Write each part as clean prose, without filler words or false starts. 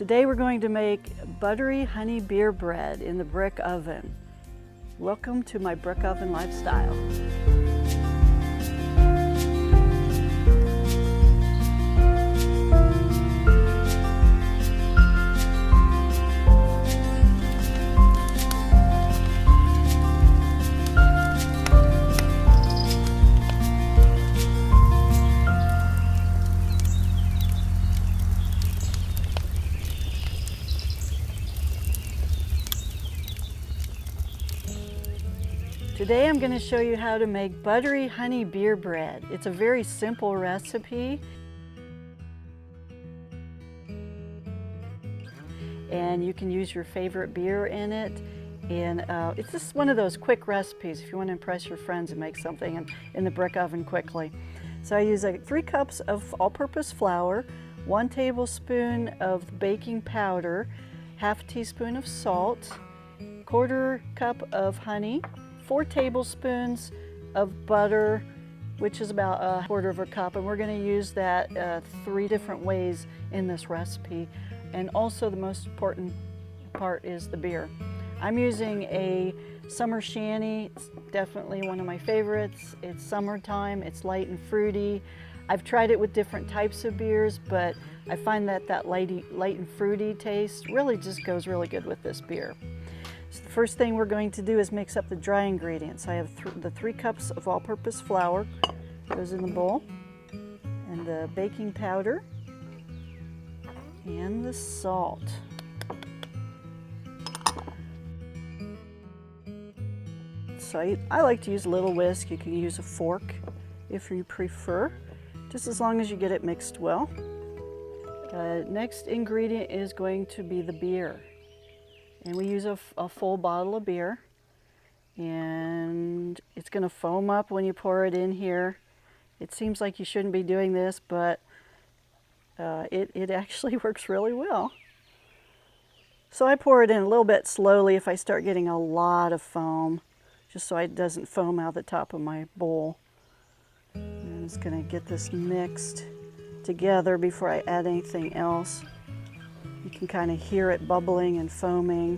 Today we're going to make buttery honey beer bread in the brick oven. Welcome to my brick oven lifestyle. Today I'm going to show you how to make buttery honey beer bread. It's a very simple recipe, and you can use your favorite beer in it. And it's just one of those quick recipes if you want to impress your friends and make something in the brick oven quickly. So I use 3 cups of all-purpose flour, 1 tablespoon of baking powder, half teaspoon of salt, 1/4 cup of honey, 4 tablespoons of butter, which is about 1/4 cup, and we're going to use that 3 different ways in this recipe. And also the most important part is the beer. I'm using a summer shandy. It's definitely one of my favorites. It's summertime, it's light and fruity. I've tried it with different types of beers, but I find that light and fruity taste really just goes really good with this beer. So the first thing we're going to do is mix up the dry ingredients. I have the 3 cups of all-purpose flour, goes in the bowl, and the baking powder, and the salt. So I like to use a little whisk. You can use a fork if you prefer, just as long as you get it mixed well. Next ingredient is going to be the beer. And we use a full bottle of beer, and it's going to foam up when you pour it in here. It seems like you shouldn't be doing this, but it actually works really well. So I pour it in a little bit slowly if I start getting a lot of foam, just so it doesn't foam out the top of my bowl. And I'm just going to get this mixed together before I add anything else. You can kind of hear it bubbling and foaming.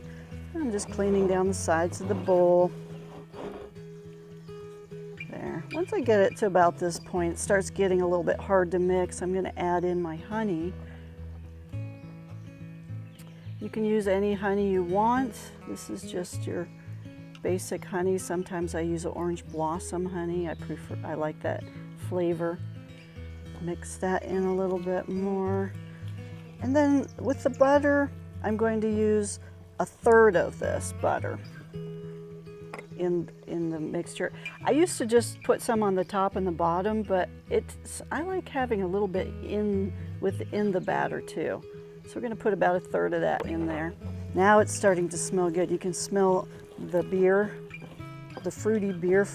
I'm just cleaning down the sides of the bowl. There. Once I get it to about this point, it starts getting a little bit hard to mix. I'm going to add in my honey. You can use any honey you want. This is just your basic honey. Sometimes I use orange blossom honey. I like that flavor. Mix that in a little bit more. And then with the butter, I'm going to use 1/3 of this butter in the mixture. I used to just put some on the top and the bottom, but I like having a little bit within the batter too. So we're going to put about 1/3 of that in there. Now it's starting to smell good. You can smell the beer, the fruity beer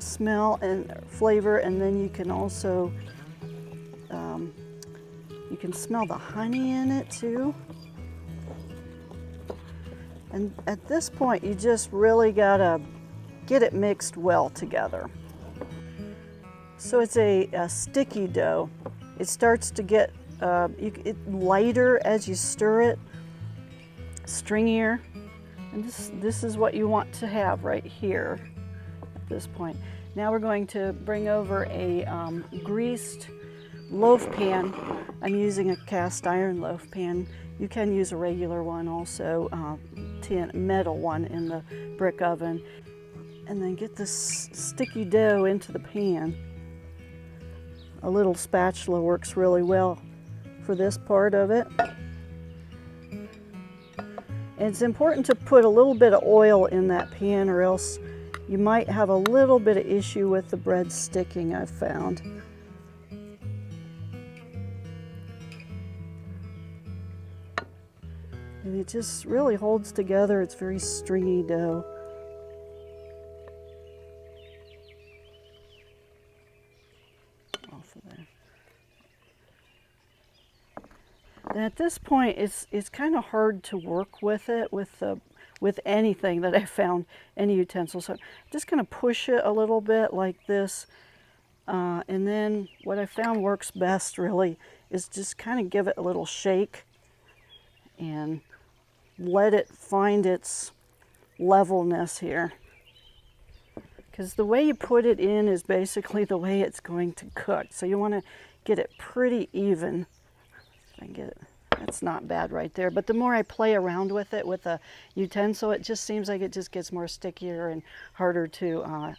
smell and flavor, and then you can also you can smell the honey in it too. And at this point, you just really gotta get it mixed well together. So it's a sticky dough. It starts to get lighter as you stir it, stringier. And this is what you want to have right here at this point. Now we're going to bring over a greased loaf pan. I'm using a cast iron loaf pan. You can use a regular one also, metal one in the brick oven. And then get this sticky dough into the pan. A little spatula works really well for this part of it. And it's important to put a little bit of oil in that pan, or else you might have a little bit of issue with the bread sticking, I've found. And it just really holds together. It's very stringy dough. Off of there. And at this point, it's kind of hard to work with it with anything that I found, any utensil. So I'm just going to push it a little bit like this. And then what I found works best really is just kind of give it a little shake and let it find its levelness here. Because the way you put it in is basically the way it's going to cook. So you want to get it pretty even. If I get it, that's not bad right there. But the more I play around with it with a utensil, it just seems like it just gets more stickier and harder to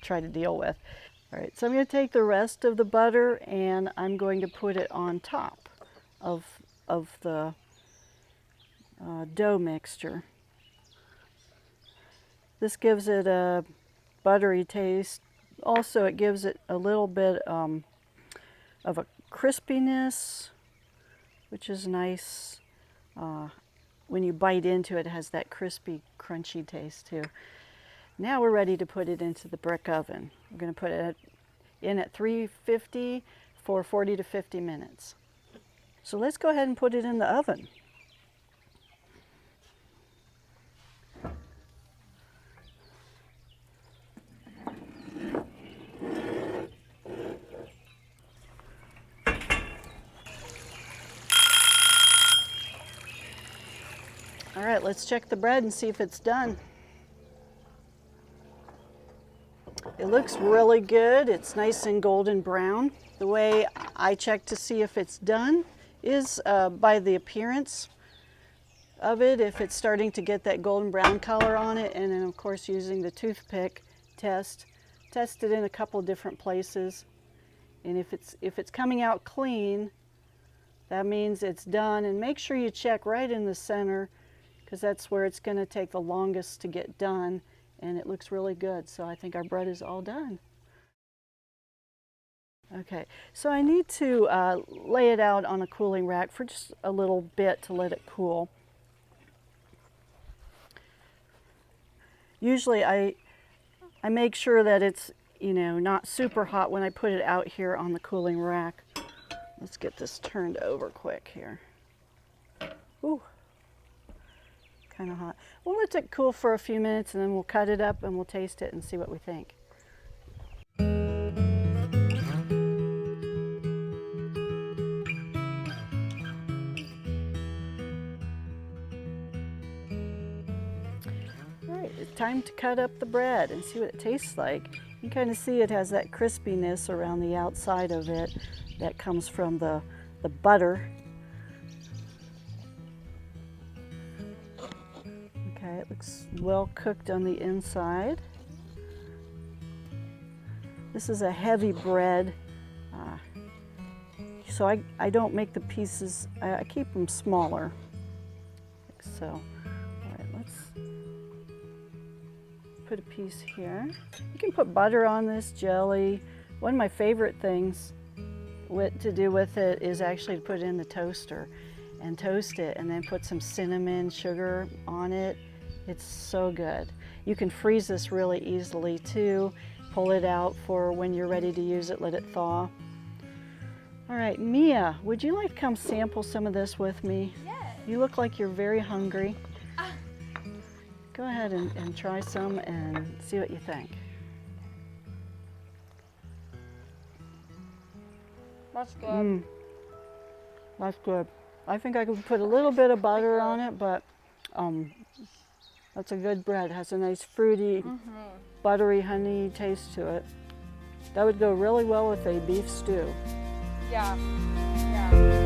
try to deal with. All right, so I'm going to take the rest of the butter and I'm going to put it on top of the dough mixture. This gives it a buttery taste. Also, it gives it a little bit of a crispiness, which is nice. When you bite into it, it has that crispy, crunchy taste too. Now we're ready to put it into the brick oven. We're going to put it in at 350 for 40 to 50 minutes. So let's go ahead and put it in the oven. All right, let's check the bread and see if it's done. It looks really good. It's nice and golden brown. The way I check to see if it's done is by the appearance of it, if it's starting to get that golden brown color on it, and then of course using the toothpick test it in a couple different places. And if it's coming out clean, that means it's done. And make sure you check right in the center, because that's where it's going to take the longest to get done, and it looks really good. So I think our bread is all done. Okay, so I need to lay it out on a cooling rack for just a little bit to let it cool. Usually I make sure that it's, not super hot when I put it out here on the cooling rack. Let's get this turned over quick here. Ooh. Kind of hot. We'll let it cool for a few minutes and then we'll cut it up and we'll taste it and see what we think. All right, it's time to cut up the bread and see what it tastes like. You can kind of see it has that crispiness around the outside of it that comes from the butter. Okay, it looks well cooked on the inside. This is a heavy bread, so I don't make the pieces, I keep them smaller, like so. All right, let's put a piece here. You can put butter on this, jelly. One of my favorite things to do with it is actually to put it in the toaster and toast it and then put some cinnamon, sugar on it. It's so good. You can freeze this really easily too. Pull it out for when you're ready to use it, let it thaw. All right, Mia, would you like to come sample some of this with me? Yes. You look like you're very hungry. Go ahead and try some and see what you think. That's good. That's good. I think I could put a little bit of butter on it, but that's a good bread. It has a nice fruity, buttery, honey taste to it. That would go really well with a beef stew. Yeah. Yeah.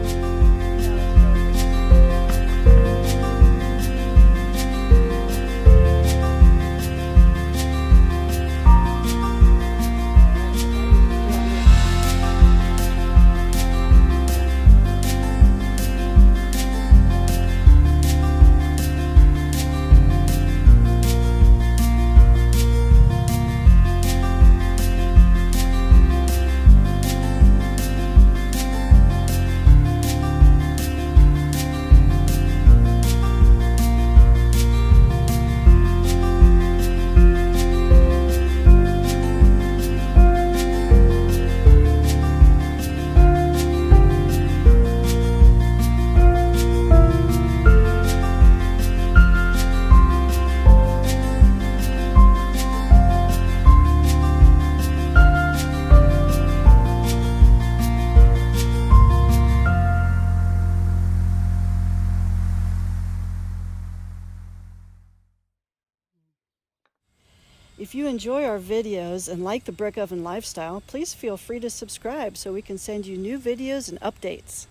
If you enjoy our videos and like the brick oven lifestyle, please feel free to subscribe so we can send you new videos and updates.